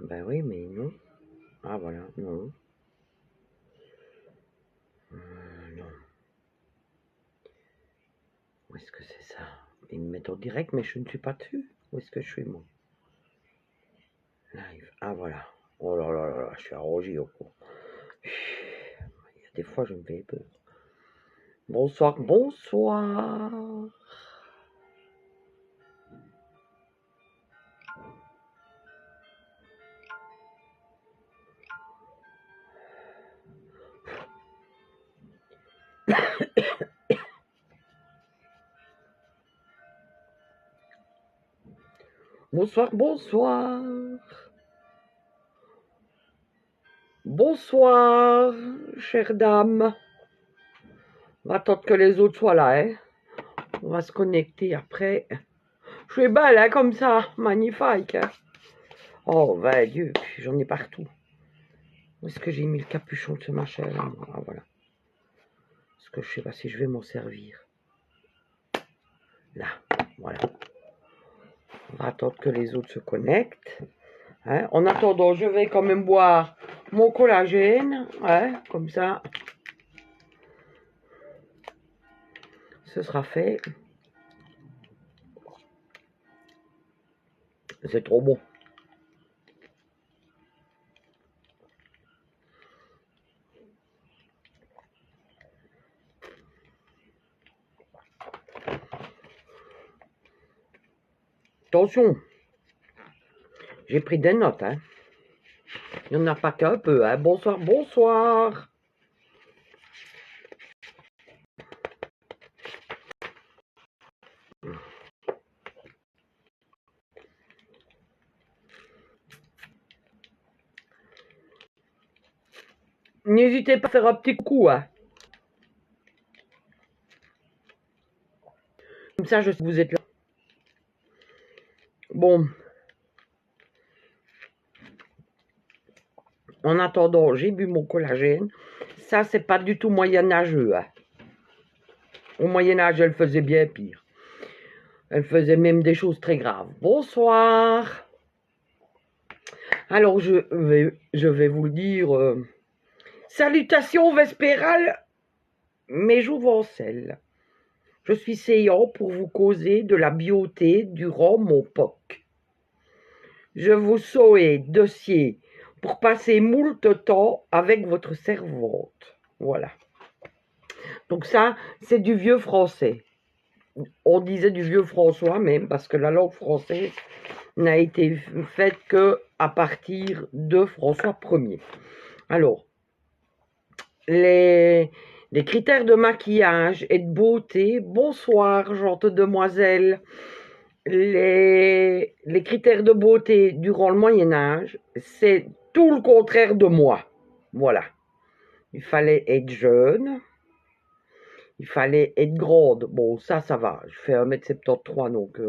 Ben oui, mais non. Ah voilà, non. Non. Où est-ce que c'est ça? Ils me mettent en direct, mais je ne suis pas dessus. Où est-ce que je suis, moi? Live. Ah voilà. Oh là là là là, je suis à rougir au cou. Il y a des fois, je me fais peur. Bonsoir, bonsoir. Bonsoir, bonsoir. Bonsoir, chère dame. On va attendre que les autres soient là, hein. On va se connecter après. Je suis belle, hein, comme ça. Magnifique, hein. Oh, ben Dieu, j'en ai partout. Où est-ce que j'ai mis le capuchon de ce machin-là? Ah, voilà. Parce que je sais pas si je vais m'en servir. Là, voilà. On va attendre que les autres se connectent. Hein. En attendant, je vais quand même boire mon collagène. Hein, comme ça, ce sera fait. C'est trop bon. Attention, j'ai pris des notes. Hein. Il n'y en a pas qu'un peu. Hein. Bonsoir, bonsoir. N'hésitez pas à faire un petit coucou. Hein. Comme ça, je sais que vous êtes là. Bon. En attendant, j'ai bu mon collagène. Ça, c'est pas du tout moyenâgeux. Hein. Au Moyen-Âge, elle faisait bien pire. Elle faisait même des choses très graves. Bonsoir. Alors, je vais vous le dire. Salutations vespérales, mes jouvencelles. Je suis séant pour vous causer de la beauté durant mon POC. Je vous souhaite dossier pour passer moult temps avec votre servante. Voilà. Donc ça, c'est du vieux français. On disait du vieux François même, parce que la langue française n'a été faite que à partir de François Ier. Alors, les critères de maquillage et de beauté, bonsoir, gente demoiselle. Les critères de beauté durant le Moyen-Âge, c'est tout le contraire de moi. Voilà. Il fallait être jeune. Il fallait être grande. Bon, ça va. Je fais 1m73, donc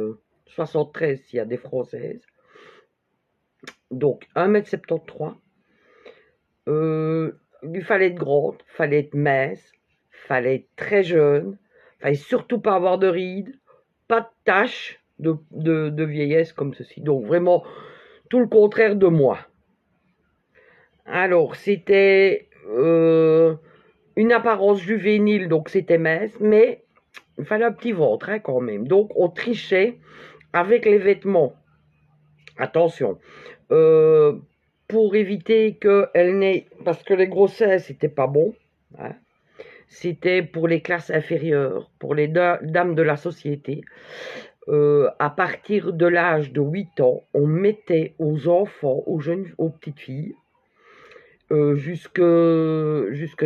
73 s'il y a des Françaises. Donc, 1m73. Il fallait être grande, il fallait être mince, il fallait être très jeune, il fallait surtout pas avoir de rides, pas de taches de vieillesse comme ceci. Donc, vraiment, tout le contraire de moi. Alors, c'était une apparence juvénile, donc c'était mince, mais il fallait un petit ventre hein, quand même. Donc, on trichait avec les vêtements. Attention. Pour éviter qu'elle n'ait... Parce que les grossesses, c'était pas bon. Hein. C'était pour les classes inférieures, pour les dames de la société. À partir de l'âge de 8 ans, on mettait aux enfants, aux petites filles, jusque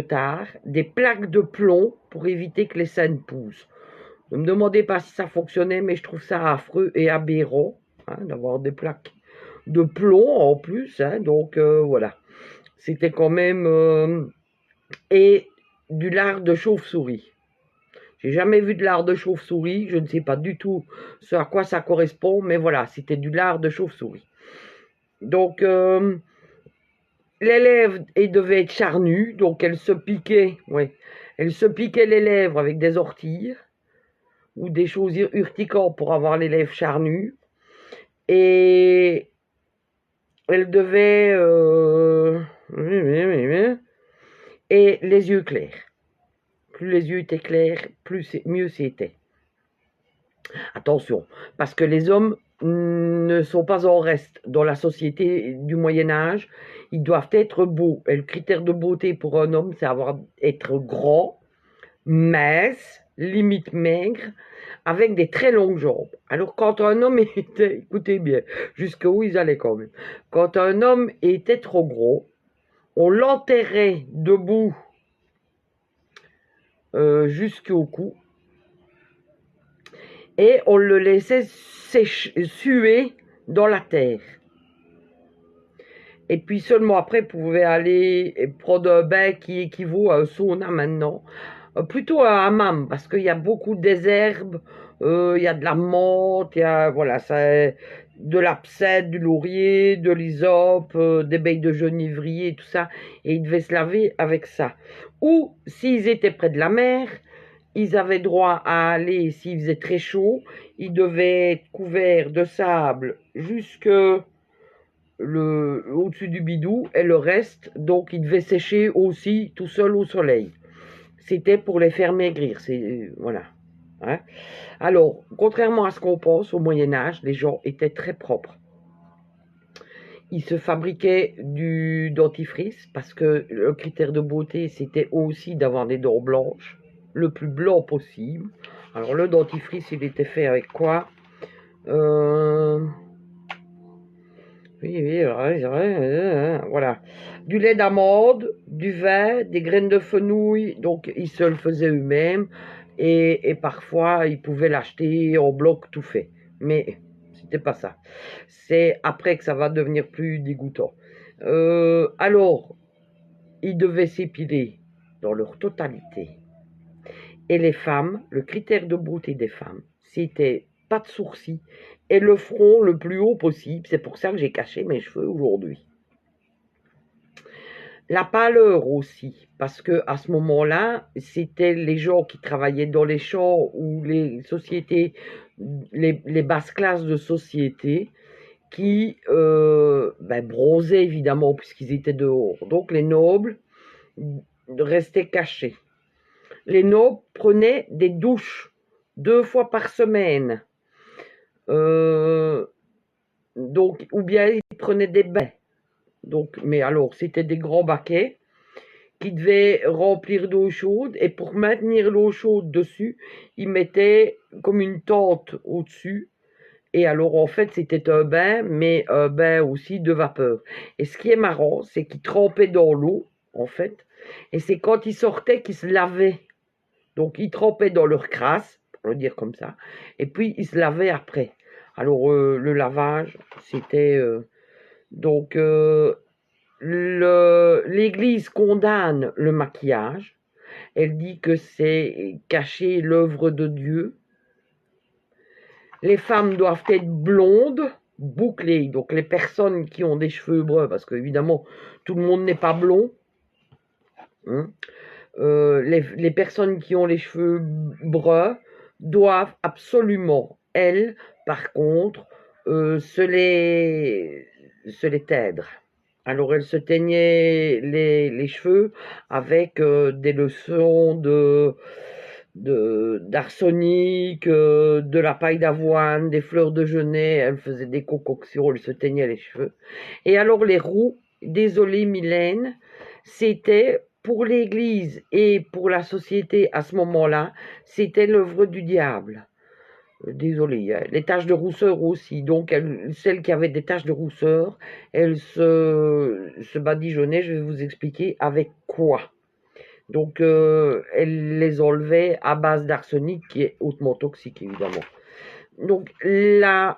tard, des plaques de plomb pour éviter que les seins poussent. Ne me demandez pas si ça fonctionnait, mais je trouve ça affreux et aberrant hein, d'avoir des plaques de plomb en plus. Hein, donc voilà, c'était quand même... et du lard de chauve-souris. J'ai jamais vu de lard de chauve-souris, je ne sais pas du tout ce à quoi ça correspond, mais voilà, c'était du lard de chauve-souris. Donc... les lèvres, elles devaient être charnues, donc elles se piquaient, elles se piquaient les lèvres avec des orties ou des choses urticantes pour avoir les lèvres charnues. Et Elle devait... et les yeux clairs. Plus les yeux étaient clairs, mieux c'était. Attention, parce que les hommes ne sont pas en reste dans la société du Moyen-Âge. Ils doivent être beaux. Et le critère de beauté pour un homme, c'est être grand, mince, limite maigre, avec des très longues jambes. Alors quand un homme était, écoutez bien, jusqu'où ils allaient quand même, quand un homme était trop gros, on l'enterrait debout jusqu'au cou et on le laissait suer dans la terre. Et puis seulement après, vous pouvez aller prendre un bain qui équivaut à un sauna maintenant. Plutôt un hammam, parce qu'il y a beaucoup des herbes, il y a de la menthe, il y a voilà, de l'absinthe, du laurier, de l'hysope, des baies de genivrier, tout ça. Et ils devaient se laver avec ça. Ou, s'ils étaient près de la mer, ils avaient droit à aller, s'il faisait très chaud, ils devaient être couverts de sable jusque au-dessus du bidou, et le reste, donc, ils devaient sécher aussi tout seul au soleil. C'était pour les faire maigrir, voilà. Hein. Alors, contrairement à ce qu'on pense, au Moyen-Âge, les gens étaient très propres. Ils se fabriquaient du dentifrice, parce que le critère de beauté, c'était aussi d'avoir des dents blanches, le plus blanc possible. Alors, le dentifrice, il était fait avec quoi Oui, voilà. Du lait d'amande, du vin, des graines de fenouil, donc ils se le faisaient eux-mêmes, et parfois ils pouvaient l'acheter en bloc tout fait. Mais c'était pas ça. C'est après que ça va devenir plus dégoûtant. Alors, ils devaient s'épiler dans leur totalité. Et les femmes, le critère de beauté des femmes, c'était pas de sourcils et le front le plus haut possible. C'est pour ça que j'ai caché mes cheveux aujourd'hui. La pâleur aussi, parce que à ce moment-là, c'était les gens qui travaillaient dans les champs ou les sociétés, les basses classes de société qui bronzaient évidemment puisqu'ils étaient dehors. Donc les nobles restaient cachés. Les nobles prenaient des douches 2 fois par semaine. Donc, ou bien ils prenaient des bains. Donc, mais alors, c'était des grands baquets qui devaient remplir d'eau chaude, et pour maintenir l'eau chaude dessus, ils mettaient comme une tente au-dessus. Et alors, en fait, c'était un bain, mais un bain aussi de vapeur. Et ce qui est marrant, c'est qu'ils trempaient dans l'eau, en fait, et c'est quand ils sortaient qu'ils se lavaient. Donc, ils trempaient dans leur crasse, pour le dire comme ça, et puis ils se lavaient après. Alors, le lavage, c'était... donc, l'Église condamne le maquillage. Elle dit que c'est cacher l'œuvre de Dieu. Les femmes doivent être blondes, bouclées. Donc, les personnes qui ont des cheveux bruns, parce qu'évidemment, tout le monde n'est pas blond, hein, les personnes qui ont les cheveux bruns doivent absolument, elles, par contre, se les teindre. Alors, elles se teignaient les cheveux avec des leçons d'arsenic, de la paille d'avoine, des fleurs de genêt. Elles faisaient des concoctions, elles se teignaient les cheveux. Et alors, les roux, désolé Mylène, c'était pour l'Église et pour la société à ce moment-là, c'était l'œuvre du diable. Désolé, les taches de rousseur aussi. Donc, celles qui avaient des taches de rousseur, elles se badigeonnaient. Je vais vous expliquer avec quoi. Donc, elles les enlevaient à base d'arsenic, qui est hautement toxique, évidemment. Donc, le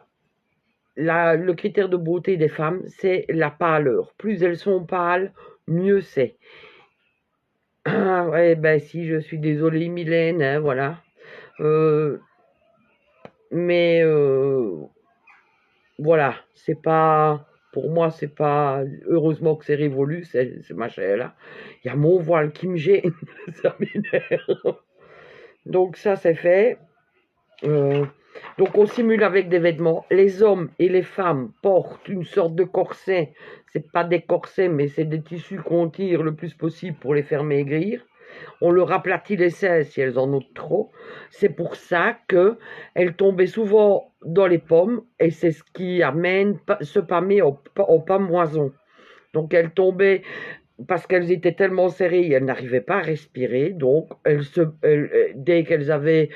critère de beauté des femmes, c'est la pâleur. Plus elles sont pâles, mieux c'est. Ah ouais, ben si, je suis désolée, Mylène, hein, voilà. Mais voilà, c'est pas... Pour moi, c'est pas... Heureusement que c'est révolu, c'est machin-là. Il y a mon voile qui me gêne, ça m'énerve. Donc ça, c'est fait. Donc on simule avec des vêtements. Les hommes et les femmes portent une sorte de corset. C'est pas des corsets, mais c'est des tissus qu'on tire le plus possible pour les faire maigrir. On leur aplatit les seins si elles en ont trop. C'est pour ça que elles tombaient souvent dans les pommes et c'est ce qui amène ce pâmer au pâmoison. Donc elles tombaient parce qu'elles étaient tellement serrées, elles n'arrivaient pas à respirer. Donc dès qu'elles avaient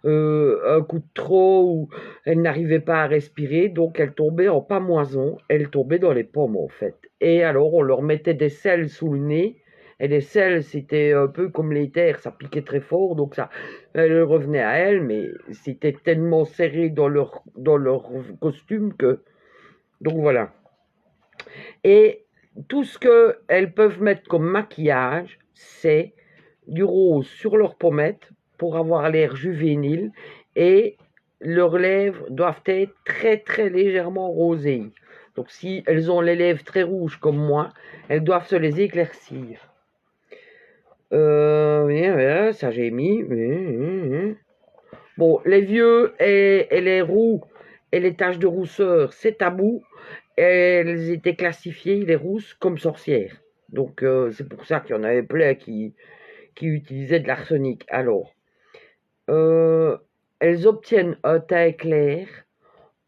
un coup de trop, ou elles n'arrivaient pas à respirer, donc elles tombaient en pâmoison. Elles tombaient dans les pommes en fait. Et alors on leur mettait des sels sous le nez. Et les sels, c'était un peu comme les terres, ça piquait très fort, donc ça, elles revenaient à elles, mais c'était tellement serré dans leur costume que... Donc voilà. Et tout ce qu'elles peuvent mettre comme maquillage, c'est du rose sur leurs pommettes pour avoir l'air juvénile, et leurs lèvres doivent être très très légèrement rosées. Donc si elles ont les lèvres très rouges comme moi, elles doivent se les éclaircir. Ça j'ai mis. Bon, les vieux et les roux et les taches de rousseur, c'est tabou. Elles étaient classifiées, les rousses, comme sorcières. Donc c'est pour ça qu'il y en avait plein qui utilisaient de l'arsenic. Alors, elles obtiennent un teint clair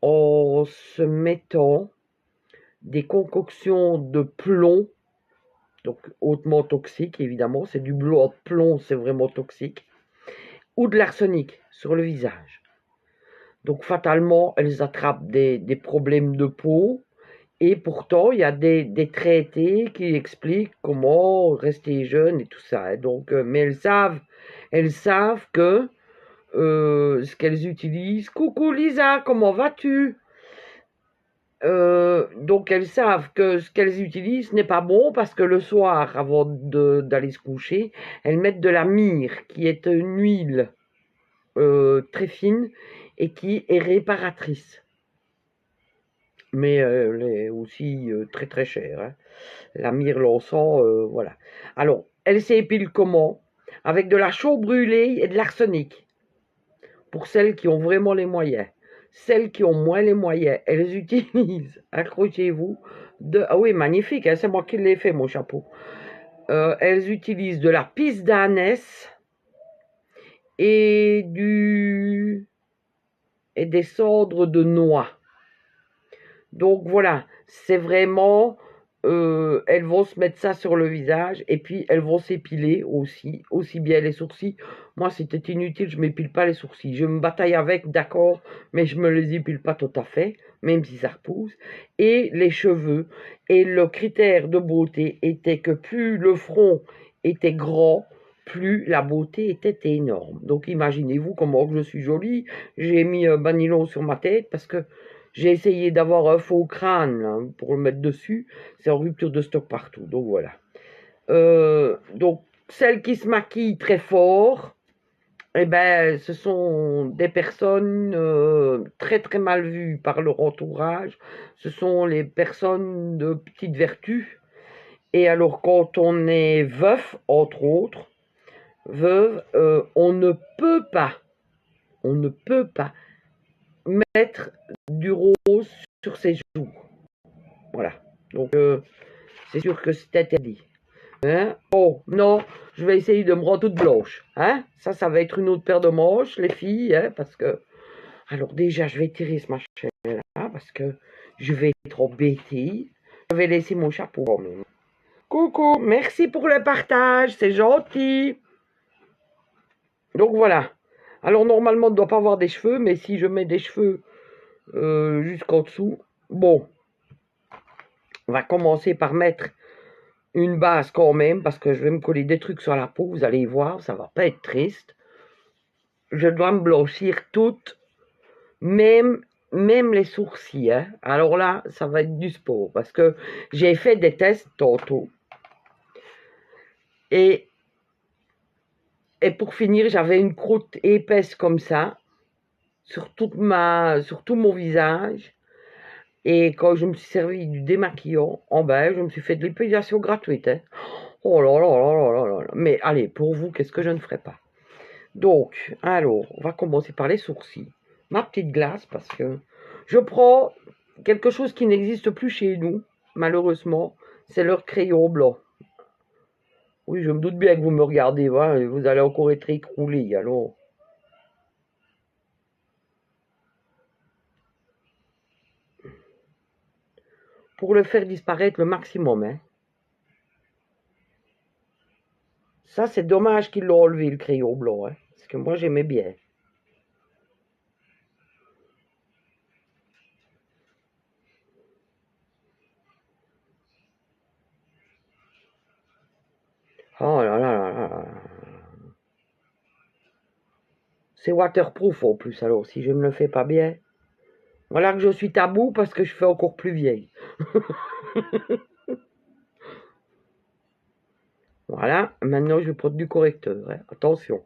en se mettant des concoctions de plomb, donc hautement toxique évidemment, c'est du plomb, c'est vraiment toxique, ou de l'arsenic sur le visage. Donc fatalement, elles attrapent des problèmes de peau, et pourtant il y a des traités qui expliquent comment rester jeune et tout ça. Hein. Donc, mais elles savent que ce qu'elles utilisent. Coucou Lisa, comment vas-tu? Donc elles savent que ce qu'elles utilisent n'est pas bon parce que le soir, avant d'aller se coucher, elles mettent de la myrrhe, qui est une huile très fine et qui est réparatrice. Mais elle est aussi très très chère. Hein. La myrrhe, l'encens, voilà. Alors, elles s'épilent comment? Avec de la chaux brûlée et de l'arsenic. Pour celles qui ont vraiment les moyens. Celles qui ont moins les moyens, elles utilisent, accrochez-vous, ah oui, magnifique, hein, c'est moi qui l'ai fait, mon chapeau. Elles utilisent de la pisse d'ânesse et des cendres de noix. Donc voilà, c'est vraiment... elles vont se mettre ça sur le visage et puis elles vont s'épiler aussi bien les sourcils. Moi, c'était inutile, je m'épile pas les sourcils. Je me bataille avec, d'accord, mais je me les épile pas tout à fait, même si ça repousse. Et les cheveux. Et le critère de beauté était que plus le front était grand, plus la beauté était énorme. Donc imaginez-vous comment je suis jolie. J'ai mis un banilon sur ma tête parce que j'ai essayé d'avoir un faux crâne là, pour le mettre dessus. C'est en rupture de stock partout. Donc voilà. Donc celles qui se maquillent très fort, eh ben, ce sont des personnes très très mal vues par leur entourage. Ce sont les personnes de petite vertu. Et alors quand on est veuf, entre autres, veuve, on ne peut pas mettre du rose sur ses joues. Voilà. Donc, c'est sûr que c'est interdit. Hein? Oh, non, je vais essayer de me rendre toute blanche. Hein? Ça va être une autre paire de manches, les filles, hein, parce que... Alors déjà, je vais tirer ce machin-là, parce que je vais être embêtée. Je vais laisser mon chapeau quand même. Coucou, merci pour le partage, c'est gentil. Donc voilà. Alors normalement, on ne doit pas avoir des cheveux, mais si je mets des cheveux jusqu'en dessous, bon, on va commencer par mettre une base quand même, parce que je vais me coller des trucs sur la peau, vous allez voir, ça va pas être triste. Je dois me blanchir toutes, même les sourcils. Hein. Alors là, ça va être du sport, parce que j'ai fait des tests tantôt. Et pour finir, j'avais une croûte épaisse comme ça, sur tout mon visage. Et quand je me suis servi du démaquillant, en bas, je me suis fait de l'épilation gratuite. Hein. Oh là là là là là là. Mais allez, pour vous, qu'est-ce que je ne ferai pas? Donc, alors, on va commencer par les sourcils. ma petite glace parce que je prends quelque chose qui n'existe plus chez nous, malheureusement, c'est leur crayon blanc. Oui, je me doute bien que vous me regardez, hein, vous allez encore être écroulé, alors. Pour le faire disparaître le maximum, hein. Ça, c'est dommage qu'ils l'ont enlevé, le crayon blanc, hein, parce que moi, j'aimais bien. Oh là là là là là. C'est waterproof en plus, alors si je ne me le fais pas bien. Voilà que je suis tabou parce que je fais encore plus vieille. Voilà, maintenant je vais prendre du correcteur, hein. Attention.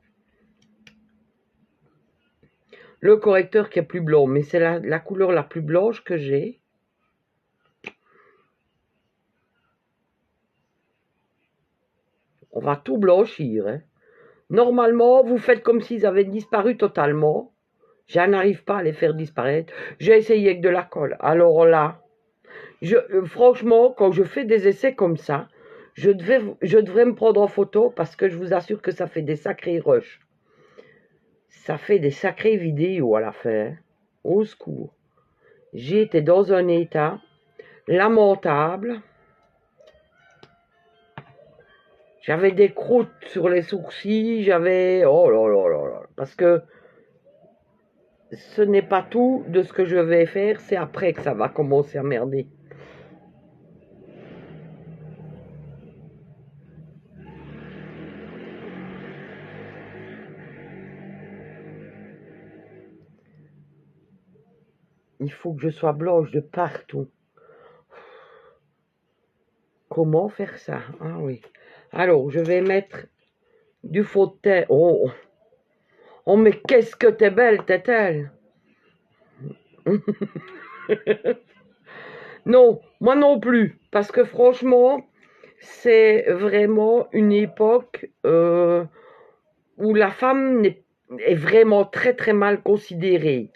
Le correcteur qui est plus blanc, mais c'est la couleur la plus blanche que j'ai. On va tout blanchir, hein. Normalement, vous faites comme s'ils avaient disparu totalement. Je n'arrive pas à les faire disparaître. J'ai essayé avec de la colle. Alors là, franchement, quand je fais des essais comme ça, je devrais me prendre en photo parce que je vous assure que ça fait des sacrés rushs. Ça fait des sacrées vidéos à la fin. Au secours. J'étais dans un état lamentable. J'avais des croûtes sur les sourcils. J'avais... Oh là là là là. Parce que ce n'est pas tout de ce que je vais faire. C'est après que ça va commencer à merder. Il faut que je sois blanche de partout. Comment faire ça? Ah oui. Alors, je vais mettre du fond de teint. Oh, oh mais qu'est-ce que t'es belle, Tételle. Non, moi non plus. Parce que franchement, c'est vraiment une époque où la femme est vraiment très très mal considérée.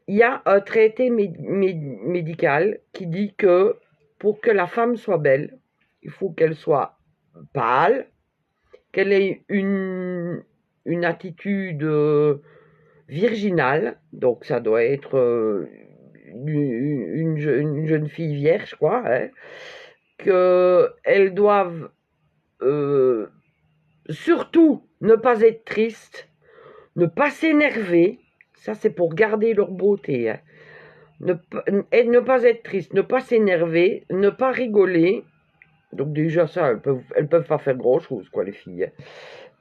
Il y a un traité médical qui dit que pour que la femme soit belle, il faut qu'elle soit pâle, qu'elle ait une attitude virginale, donc ça doit être une jeune fille vierge, quoi, hein, qu'elles doivent surtout ne pas être tristes, ne pas s'énerver, ça c'est pour garder leur beauté, hein. Ne pas être triste, ne pas s'énerver, ne pas rigoler. Donc déjà ça, elles peuvent pas faire grand chose, quoi, les filles.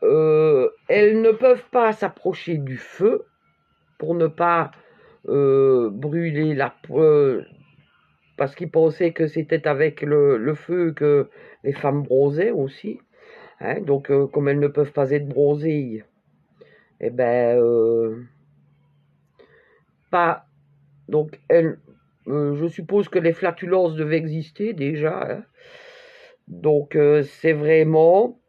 Elles ne peuvent pas s'approcher du feu pour ne pas brûler la parce qu'ils pensaient que c'était avec le feu que les femmes bronzaient aussi. Hein, donc comme elles ne peuvent pas être bronzées, eh ben pas. Donc je suppose que les flatulences devaient exister déjà, hein. Donc c'est vraiment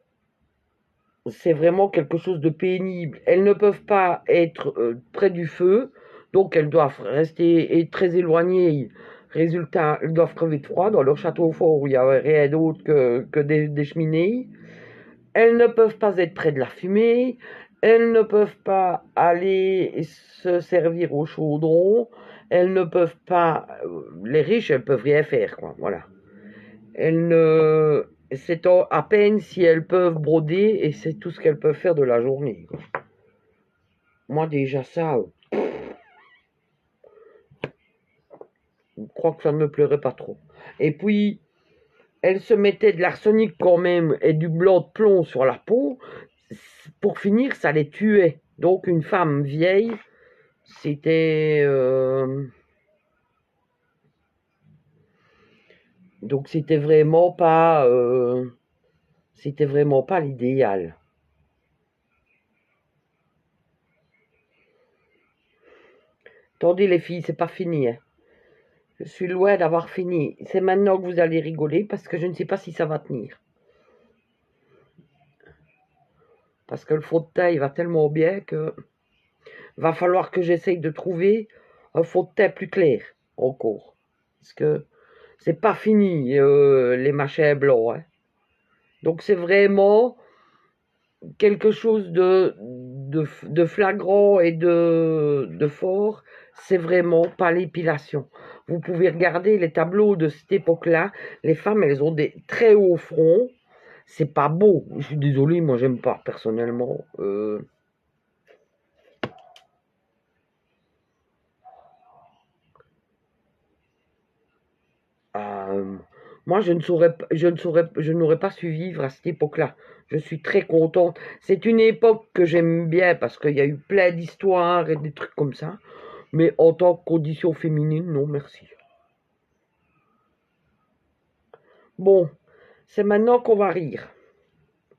quelque chose de pénible. Elles ne peuvent pas être près du feu, donc elles doivent rester très éloignées. Résultat, elles doivent crever de froid dans leur château fort où il n'y a rien d'autre que des cheminées. Elles ne peuvent pas être près de la fumée. Elles ne peuvent pas aller se servir au chaudron. Elles ne peuvent pas... les riches, elles peuvent rien faire, quoi. Voilà. Elles ne... C'est à peine si elles peuvent broder et c'est tout ce qu'elles peuvent faire de la journée, quoi. Moi, déjà, ça... je crois que ça ne me plairait pas trop. Et puis, elles se mettaient de l'arsenic quand même et du blanc de plomb sur la peau. Pour finir, ça les tuait. Donc une femme vieille, c'était donc c'était vraiment pas l'idéal. Attendez les filles, c'est pas fini, hein. Je suis loin d'avoir fini. C'est maintenant que vous allez rigoler parce que je ne sais pas si ça va tenir. Parce que le fond de teint il va tellement bien que Va falloir que j'essaye de trouver un fond de teint plus clair encore. Parce que c'est pas fini, les machins blancs. Hein. Donc c'est vraiment quelque chose de flagrant et de fort. C'est vraiment pas l'épilation. Vous pouvez regarder les tableaux de cette époque-là. Les femmes, elles ont des très hauts fronts. C'est pas beau. Je suis désolée, moi j'aime pas personnellement. Euh, Moi, je n'aurais pas su vivre à cette époque-là. Je suis très contente. C'est une époque que j'aime bien parce qu'il y a eu plein d'histoires et des trucs comme ça. Mais en tant que condition féminine, non, merci. Bon, c'est maintenant qu'on va rire.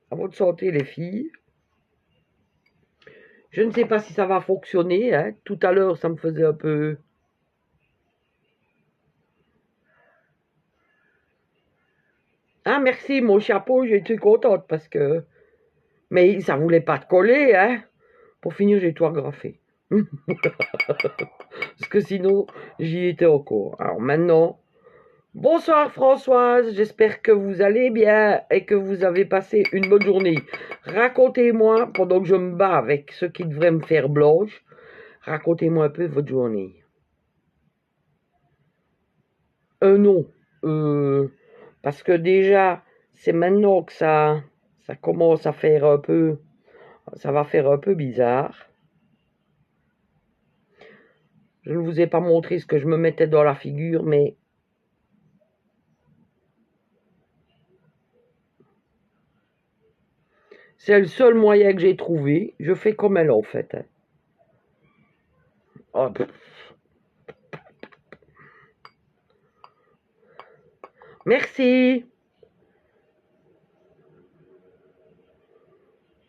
À votre santé, les filles. Je ne sais pas si ça va fonctionner. Hein. Tout à l'heure, ça me faisait un peu... Ah, merci, mon chapeau, j'étais contente parce que... Mais ça voulait pas te coller, hein. Pour finir, j'ai tout agrafé. Parce que sinon, j'y étais encore. Alors maintenant, bonsoir Françoise, j'espère que vous allez bien et que vous avez passé une bonne journée. Racontez-moi, pendant que je me bats avec ce qui devrait me faire blanche, racontez-moi un peu votre journée. Non, euh, parce que déjà, c'est maintenant que ça commence à faire un peu, ça va faire un peu bizarre. Je ne vous ai pas montré ce que je me mettais dans la figure, mais c'est le seul moyen que j'ai trouvé. Je fais comme elle en fait. Hein. Oh, merci.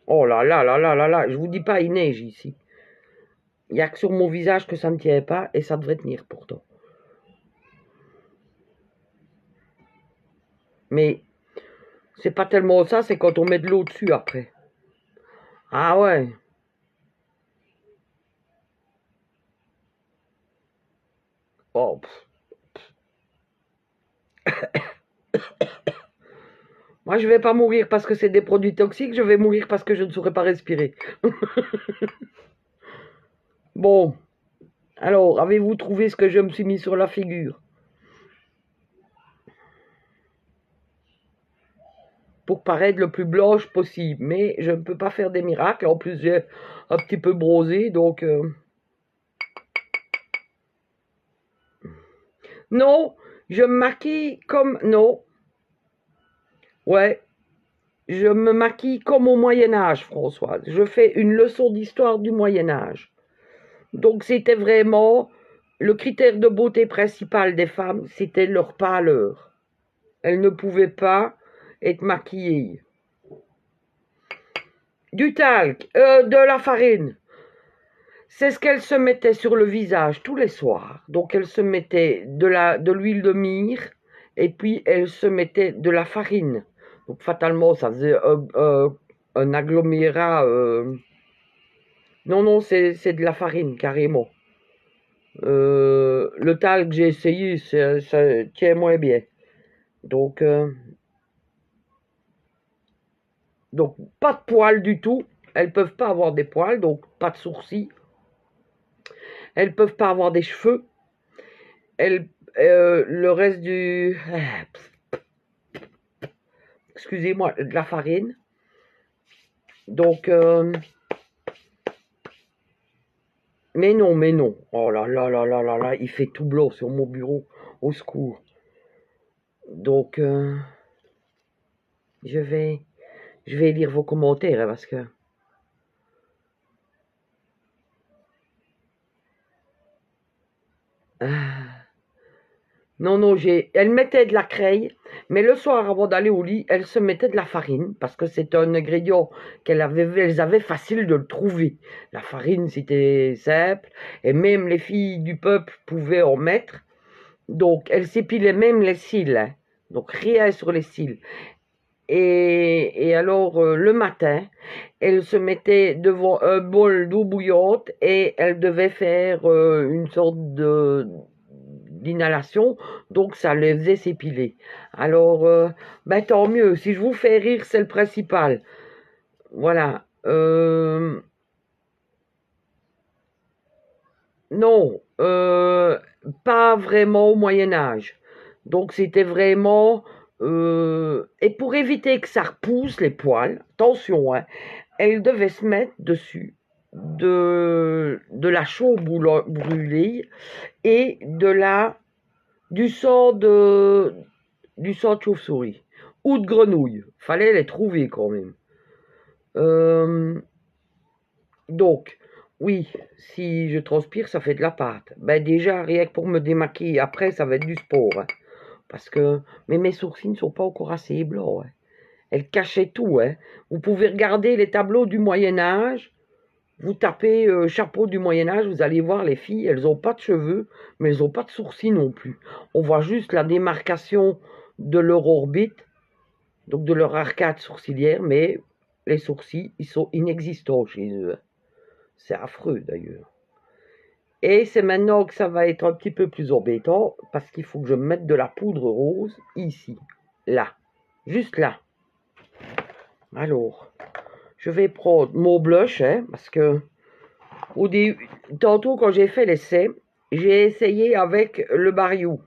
Oh là là là là là là. Je vous dis pas, il neige ici. Il n'y a que sur mon visage que ça ne tient pas et ça devrait tenir pourtant. Mais c'est pas tellement ça, c'est quand on met de l'eau dessus après. Ah ouais. Oh, moi, je vais pas mourir parce que c'est des produits toxiques, je vais mourir parce que je ne saurais pas respirer. Bon, alors, avez-vous trouvé ce que je me suis mis sur la figure? Pour paraître le plus blanche possible. Mais je ne peux pas faire des miracles. En plus, j'ai un petit peu bronzé, donc... Non, je me maquille comme... Non. Ouais, je me maquille comme au Moyen-Âge, Françoise. Je fais une leçon d'histoire du Moyen-Âge. Donc, c'était vraiment... Le critère de beauté principal des femmes, c'était leur pâleur. Elles ne pouvaient pas être maquillées. Du talc, de la farine. C'est ce qu'elle se mettait sur le visage tous les soirs. Donc elle se mettait de l'huile de myrrhe et puis elle se mettait de la farine. Donc fatalement, ça faisait un agglomérat. Non, non, c'est de la farine, carrément. Le talc que j'ai essayé, ça tient moins bien. Donc, pas de poils du tout. Elles peuvent pas avoir des poils, donc pas de sourcils. Elles peuvent pas avoir des cheveux. Elles, le reste du... excusez-moi, de la farine. Donc, mais non, mais non. Oh là là là là là là, il fait tout blanc sur mon bureau. Au secours. Donc, je vais lire vos commentaires hein, parce que... Non, non, elle mettait de la craie, mais le soir avant d'aller au lit, elle se mettait de la farine parce que c'est un ingrédient elles avaient facile de le trouver. La farine, c'était simple et même les filles du peuple pouvaient en mettre. Donc, elle s'épilait même les cils, hein. Donc rien sur les cils. Et alors, le matin, elle se mettait devant un bol d'eau bouillante et elle devait faire une sorte de d'inhalation, donc ça les faisait s'épiler. Alors, ben tant mieux, si je vous fais rire, c'est le principal. Voilà. Non, pas vraiment au Moyen Âge. Donc c'était vraiment... et pour éviter que ça repousse les poils, attention, hein, elle devait se mettre dessus de la chaux brûlée et du sang du sang de chauve-souris ou de grenouille. Fallait les trouver quand même. Euh, donc, oui, si je transpire, ça fait de la pâte. Ben déjà, rien que pour me démaquiller, après, ça va être du sport, hein, parce que... Mais mes sourcils ne sont pas encore assez blancs, hein. Elles cachaient tout, hein. Vous pouvez regarder les tableaux du Moyen-Âge. Vous tapez chapeau du Moyen-Âge, vous allez voir les filles, elles n'ont pas de cheveux, mais elles n'ont pas de sourcils non plus. On voit juste la démarcation de leur orbite, donc de leur arcade sourcilière, mais les sourcils, ils sont inexistants chez eux. C'est affreux d'ailleurs. Et c'est maintenant que ça va être un petit peu plus embêtant, parce qu'il faut que je mette de la poudre rose ici, là, juste là. Alors, je vais prendre mon blush, hein, parce que tantôt quand j'ai fait l'essai, j'ai essayé avec le Bariou.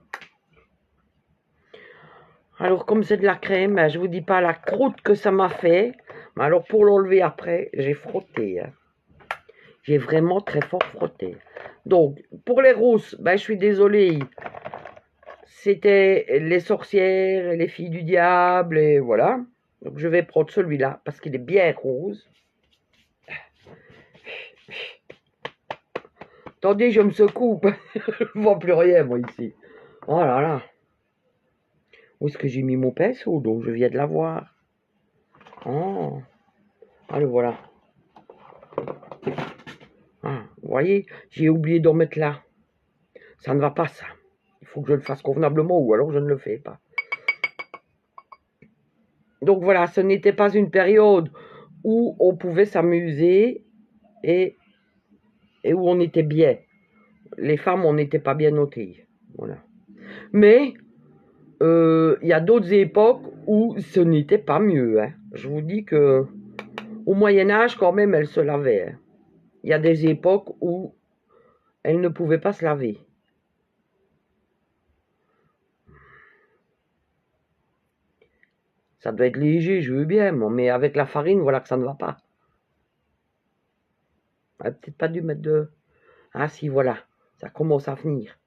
Alors comme c'est de la crème, je vous dis pas la croûte que ça m'a fait. Mais alors pour l'enlever après, j'ai frotté, hein. J'ai vraiment très fort frotté. Donc pour les rousses, je suis désolée. C'était les sorcières, les filles du diable, et voilà. Donc je vais prendre celui-là parce qu'il est bien rose. Attendez, je me secoue. Je ne vois plus rien moi ici. Oh là là. Où est-ce que j'ai mis mon pinceau? Donc je viens de l'avoir. Oh. Ah, le voilà. Ah, vous voyez, j'ai oublié d'en mettre là. Ça ne va pas, ça. Il faut que je le fasse convenablement ou alors je ne le fais pas. Donc voilà, ce n'était pas une période où on pouvait s'amuser et où on était bien. Les femmes, on n'était pas bien notées. Voilà. Mais il y a d'autres époques où ce n'était pas mieux, hein. Je vous dis que au Moyen-Âge, quand même, elles se lavaient, hein. Il y a des époques où elles ne pouvaient pas se laver. Ça doit être léger, je veux bien, moi, mais avec la farine, voilà que ça ne va pas. J'aurais peut-être pas dû mettre de... Ah si, voilà, ça commence à venir.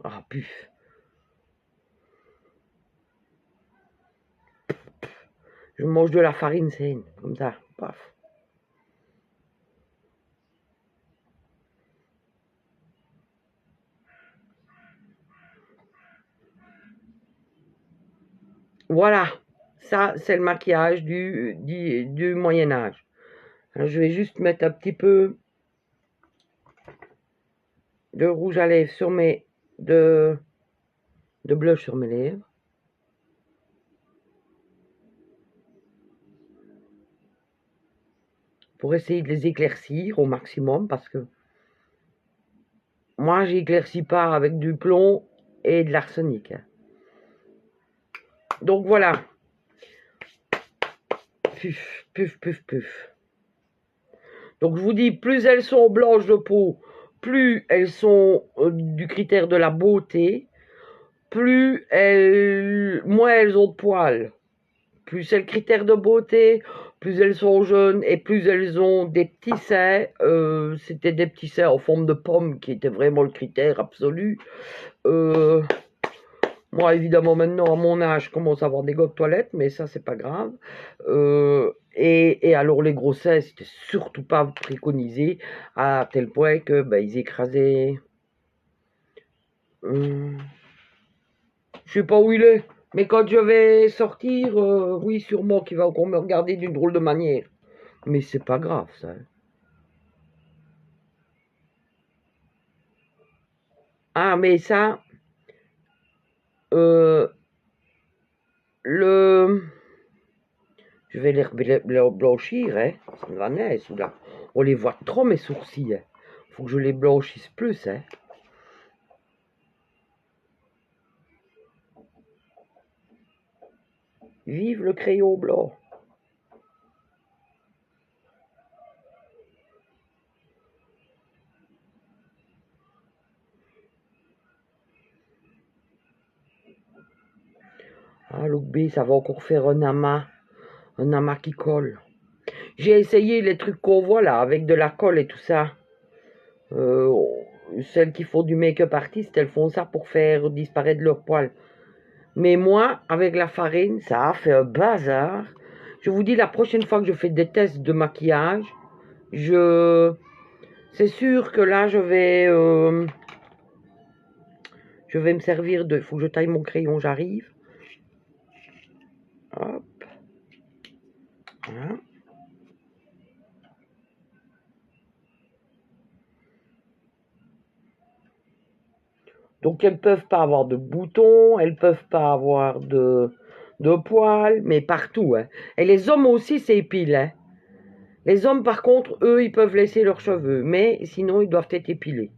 Ah, puf. Je mange de la farine saine, comme ça, paf. Voilà, ça, c'est le maquillage du Moyen-Âge. Je vais juste mettre un petit peu de rouge à lèvres sur de blush sur mes lèvres. Pour essayer de les éclaircir au maximum, parce que moi, j'éclaircis pas avec du plomb et de l'arsenic, hein. Donc voilà. Puf, puf, puf, puf. Donc je vous dis, plus elles sont blanches de peau, plus elles sont du critère de la beauté, moins elles ont de poils. Plus c'est le critère de beauté, plus elles sont jeunes et plus elles ont des petits seins. C'était des petits seins en forme de pomme qui était vraiment le critère absolu. Moi, évidemment, maintenant, à mon âge, je commence à avoir des gants de toilette, mais ça, c'est pas grave. Et alors, les grossesses, c'était surtout pas préconisé, à tel point que ils écrasaient. Je sais pas où il est, mais quand je vais sortir, oui, sûrement qu'il va encore me regarder d'une drôle de manière. Mais c'est pas grave, ça. Ah, mais ça, euh, le... Je vais les blanchir, hein. Ça me va naître, là. On les voit trop, mes sourcils, hein. Faut que je les blanchisse plus, hein. Vive le crayon blanc. Ah, look B, ça va encore faire un amas qui colle. J'ai essayé les trucs qu'on voit là, avec de la colle et tout ça. Celles qui font du make-up artiste, elles font ça pour faire disparaître leurs poils. Mais moi, avec la farine, ça a fait un bazar. Je vous dis, la prochaine fois que je fais des tests de maquillage, c'est sûr que là, je vais me servir de... Il faut que je taille mon crayon, j'arrive. Hop. Voilà. Donc, elles ne peuvent pas avoir de boutons, elles ne peuvent pas avoir de poils, mais partout. Hein. Et les hommes aussi s'épilent. Hein. Les hommes, par contre, eux, ils peuvent laisser leurs cheveux, mais sinon, ils doivent être épilés.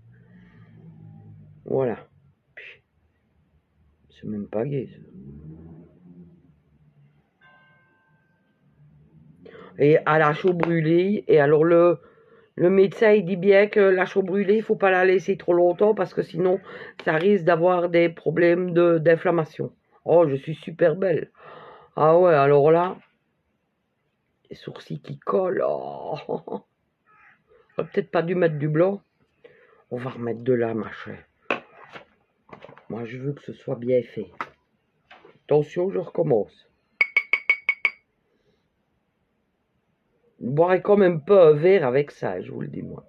Voilà. C'est même pas gai, ça. Et à la chaux brûlée, et alors le médecin, il dit bien que la chaux brûlée, il ne faut pas la laisser trop longtemps, parce que sinon, ça risque d'avoir des problèmes d'inflammation. Oh, je suis super belle. Ah ouais, alors là, les sourcils qui collent. Oh. On va peut-être pas dû mettre du blanc. On va remettre de là, machin. Moi, je veux que ce soit bien fait. Attention, je recommence. Je boirais quand même pas un verre avec ça, je vous le dis, moi.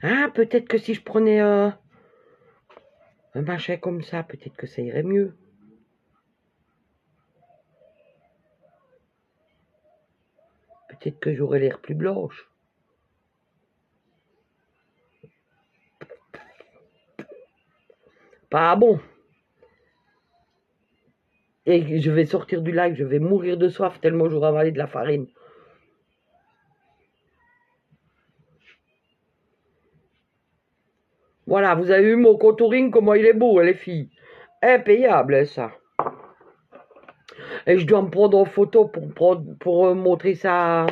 Ah, peut-être que si je prenais un machin comme ça, peut-être que ça irait mieux. Peut-être que j'aurais l'air plus blanche. Pas bon. Et je vais sortir du live, je vais mourir de soif tellement j'aurai avalé de la farine. Voilà, vous avez vu mon contouring, comment il est beau, les filles. Impayable, ça. Et je dois me prendre en photo pour montrer ça.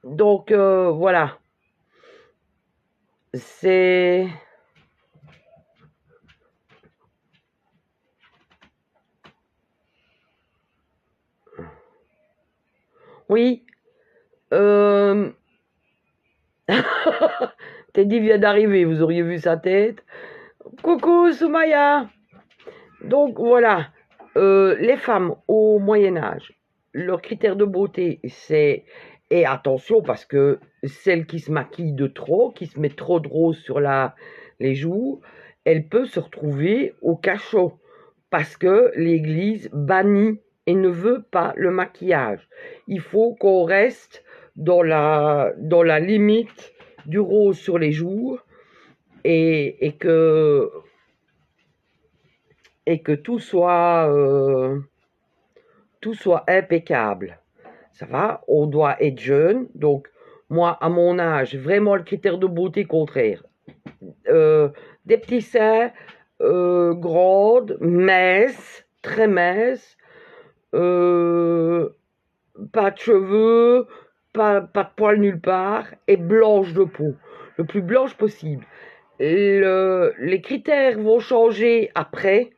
Donc, voilà. C'est... Oui. Teddy vient d'arriver, vous auriez vu sa tête. Coucou Soumaya. Donc voilà, les femmes au Moyen-Âge, leur critère de beauté, c'est... Et attention, parce que celle qui se maquille de trop, qui se met trop de rose sur les joues, elle peut se retrouver au cachot. Parce que l'Église bannit et ne veut pas le maquillage. Il faut qu'on reste dans la limite du rose sur les joues et que tout soit impeccable. Ça va, on doit être jeune. Donc, moi, à mon âge, vraiment le critère de beauté contraire. Des petits seins, grandes, minces, très minces, pas de cheveux, pas de poils nulle part, et blanche de peau, le plus blanche possible. Les critères vont changer après,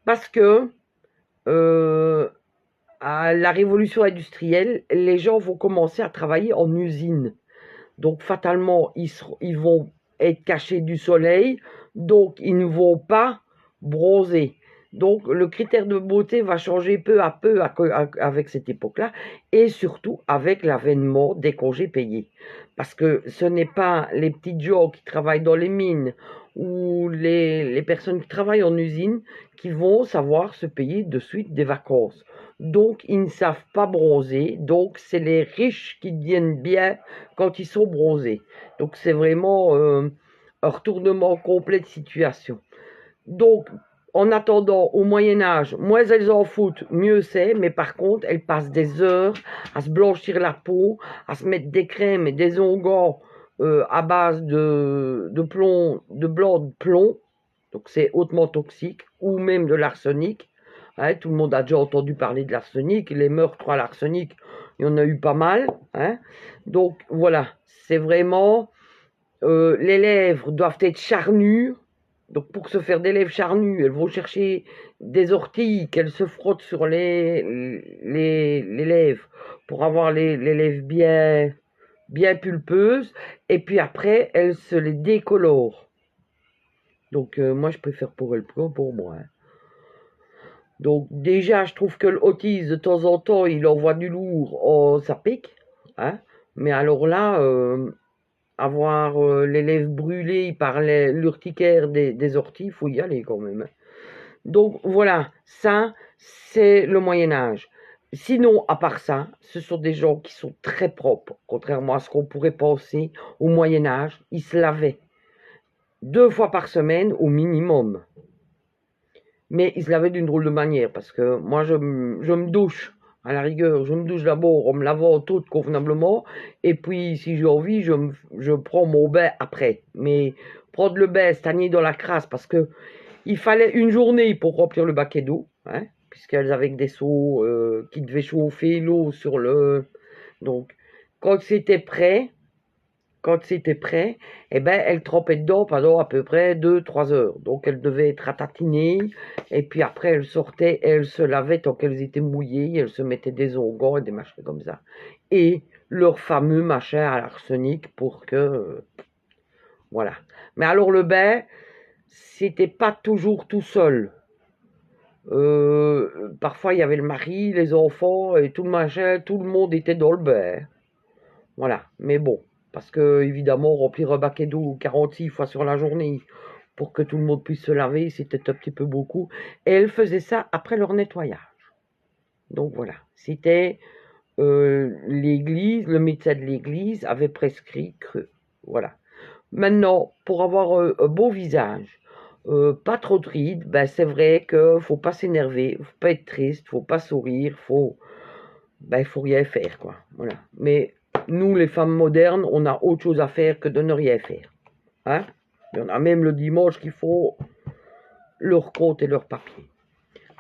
parce que à la révolution industrielle, les gens vont commencer à travailler en usine. Donc, fatalement, ils vont être cachés du soleil, donc ils ne vont pas bronzer. Donc, le critère de beauté va changer peu à peu avec cette époque-là, et surtout avec l'avènement des congés payés. Parce que ce n'est pas les petits gens qui travaillent dans les mines ou les personnes qui travaillent en usine qui vont savoir se payer de suite des vacances. Donc, ils ne savent pas bronzer. Donc, c'est les riches qui deviennent bien quand ils sont bronzés. Donc, c'est vraiment un retournement complet de situation. Donc, en attendant, au Moyen-Âge, moins elles en foutent, mieux c'est. Mais par contre, elles passent des heures à se blanchir la peau, à se mettre des crèmes et des onguents à base de plomb, de blanc de plomb. Donc, c'est hautement toxique, ou même de l'arsenic. Hein, tout le monde a déjà entendu parler de l'arsenic. Les meurtres à l'arsenic, il y en a eu pas mal. Hein. Donc, voilà, c'est vraiment... les lèvres doivent être charnues. Donc, pour se faire des lèvres charnues, elles vont chercher des orties qu'elles se frottent sur les lèvres pour avoir les lèvres bien pulpeuses. Et puis après, elles se les décolorent. Donc, moi, je préfère pour elles pour moi. Hein. Donc, déjà, je trouve que le Otis, de temps en temps, il envoie du lourd. Oh, ça pique. Hein. Mais alors là... avoir les lèvres brûlées par l'urticaire des orties, il faut y aller quand même. Donc voilà, ça, c'est le Moyen-Âge. Sinon, à part ça, ce sont des gens qui sont très propres, contrairement à ce qu'on pourrait penser au Moyen-Âge. Ils se lavaient 2 fois par semaine au minimum. Mais ils se lavaient d'une drôle de manière, parce que moi, je me douche. À la rigueur, je me douche d'abord en me lavant tout convenablement, et puis si j'ai envie, je prends mon bain après. Mais prendre le bain, stagner dans la crasse, parce que il fallait une journée pour remplir le baquet d'eau, hein, puisqu'elles avaient des seaux qui devaient chauffer l'eau sur le... Donc, quand c'était prêt, eh ben, elle trempait dedans pendant à peu près 2-3 heures. Donc, elle devait être ratatinée. Et puis après, elle sortait et elle se lavait tant qu'elles étaient mouillées. Elle se mettait des onguents et des machins comme ça. Et leur fameux machin à l'arsenic pour que... voilà. Mais alors, le bain, c'était pas toujours tout seul. Parfois, il y avait le mari, les enfants et tout le machin. Tout le monde était dans le bain. Voilà. Mais bon. Parce que, évidemment, remplir un baquet d'eau 46 fois sur la journée pour que tout le monde puisse se laver, c'était un petit peu beaucoup. Et elles faisaient ça après leur nettoyage. Donc voilà, c'était l'église, le médecin de l'église avait prescrit creux. Voilà. Maintenant, pour avoir un beau visage, pas trop de rides, ben c'est vrai qu'il faut pas s'énerver, faut pas être triste, faut pas sourire, faut rien faire, quoi. Voilà. Mais nous, les femmes modernes, on a autre chose à faire que de ne rien faire. Hein? Il y en a même le dimanche qu'il faut leur compte et leur papier.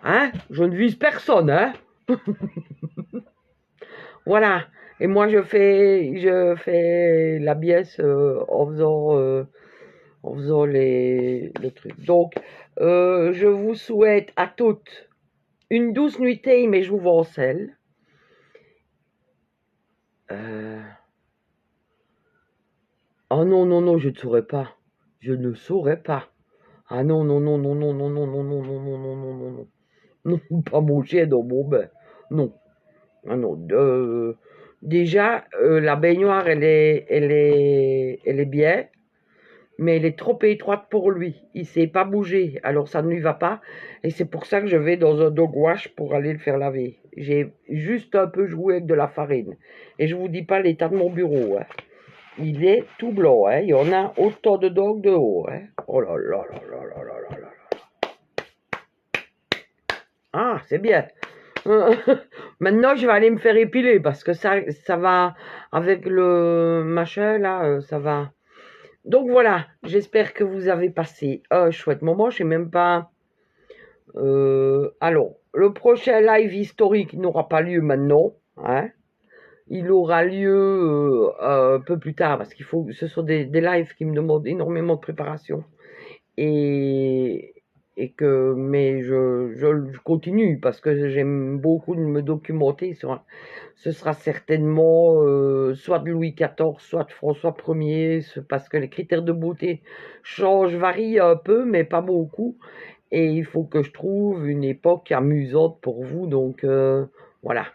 Hein? Je ne vise personne, hein? Voilà. Et moi, je fais la biesse en faisant le truc. Donc, je vous souhaite à toutes une douce nuitée, mais je vous vancelle. Oh non, non, non, je ne saurais pas. Je ne saurais pas. Ah non, non, non, non, non, non, non, non, non, non, non, non, non, non, non. Non, pas mon chien dans mon bain. Non. Ah non. Déjà, la baignoire, elle est bien, mais elle est trop étroite pour lui. Il ne sait pas bouger, alors ça ne lui va pas. Et c'est pour ça que je vais dans un dog wash pour aller le faire laver. J'ai juste un peu joué avec de la farine. Et je vous dis pas l'état de mon bureau. Hein. Il est tout blanc. Hein. Il y en a autant de dogs de haut. Hein. Oh là là là là là là là là. Ah, c'est bien. Maintenant, je vais aller me faire épiler parce que ça va avec le machin là, ça va. Donc voilà, j'espère que vous avez passé un chouette moment. Je sais même pas. Alors, le prochain live historique n'aura pas lieu maintenant. Hein. Il aura lieu un peu plus tard parce qu'il faut. Ce sont des lives qui me demandent énormément de préparation. Mais je continue parce que j'aime beaucoup de me documenter sur. Ce sera certainement soit de Louis XIV, soit de François Ier, parce que les critères de beauté changent, varient un peu, mais pas beaucoup. Et il faut que je trouve une époque amusante pour vous. Donc voilà.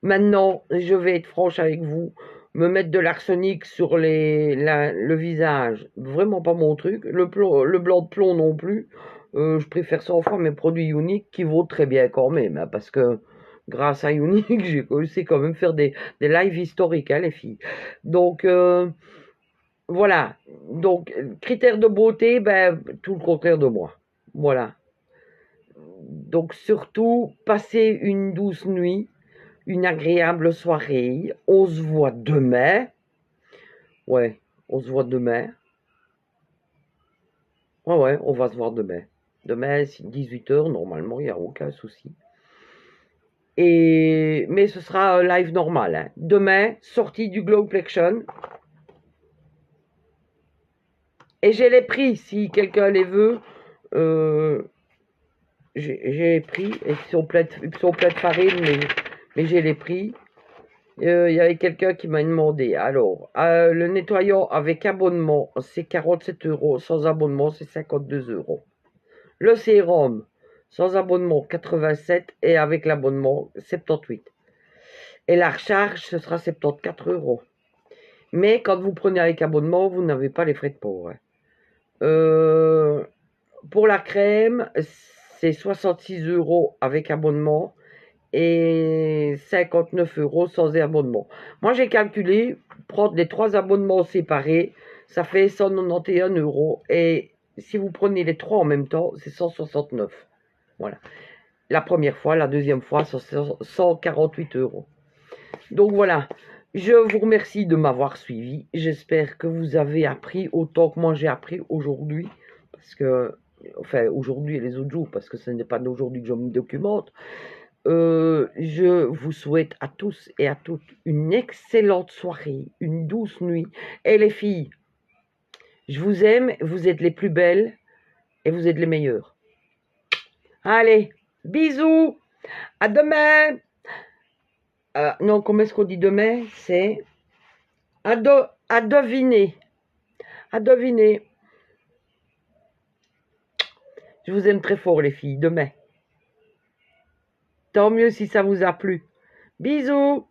Maintenant, je vais être franche avec vous. me mettre de l'arsenic sur le visage, vraiment pas mon truc. Le blanc de plomb non plus. Je préfère 100 fois mes produits Unique qui vaut très bien quand même, hein, parce que grâce à Unique, j'ai réussi quand même faire des lives historiques, hein, les filles. Donc, voilà. Donc, critères de beauté, ben, tout le contraire de moi. Voilà. Donc, surtout, passez une douce nuit, une agréable soirée. On se voit demain. Ouais, on se voit demain. Ouais, ouais, on va se voir demain. Demain, c'est 18 h, normalement, il n'y a aucun souci. Mais ce sera un live normal, hein. Demain, sortie du Glowplexion. Et j'ai les prix, si quelqu'un les veut. Euh, j'ai les prix. Ils sont pleins de farine, mais j'ai les prix. Il y avait quelqu'un qui m'a demandé. Alors, le nettoyant avec abonnement, c'est 47 €. Sans abonnement, c'est 52 €. Le sérum, sans abonnement, 87, et avec l'abonnement, 78. Et la recharge, ce sera 74 €. Mais quand vous prenez avec abonnement, vous n'avez pas les frais de port, hein. Pour la crème, c'est 66 € avec abonnement et 59 € sans abonnement. Moi, j'ai calculé, prendre les 3 abonnements séparés, ça fait 191 €. Et si vous prenez les 3 en même temps, c'est 169. Voilà. La première fois, la deuxième fois, c'est 148 €. Donc voilà. Je vous remercie de m'avoir suivi. J'espère que vous avez appris autant que moi j'ai appris aujourd'hui. Parce que, enfin, aujourd'hui et les autres jours, parce que ce n'est pas d'aujourd'hui que je me documente. Je vous souhaite à tous et à toutes une excellente soirée, une douce nuit. Et les filles, je vous aime, vous êtes les plus belles et vous êtes les meilleures. Allez, bisous, à demain. Non, comment est-ce qu'on dit demain? C'est à deviner. À deviner. Je vous aime très fort, les filles. Demain. Tant mieux si ça vous a plu. Bisous.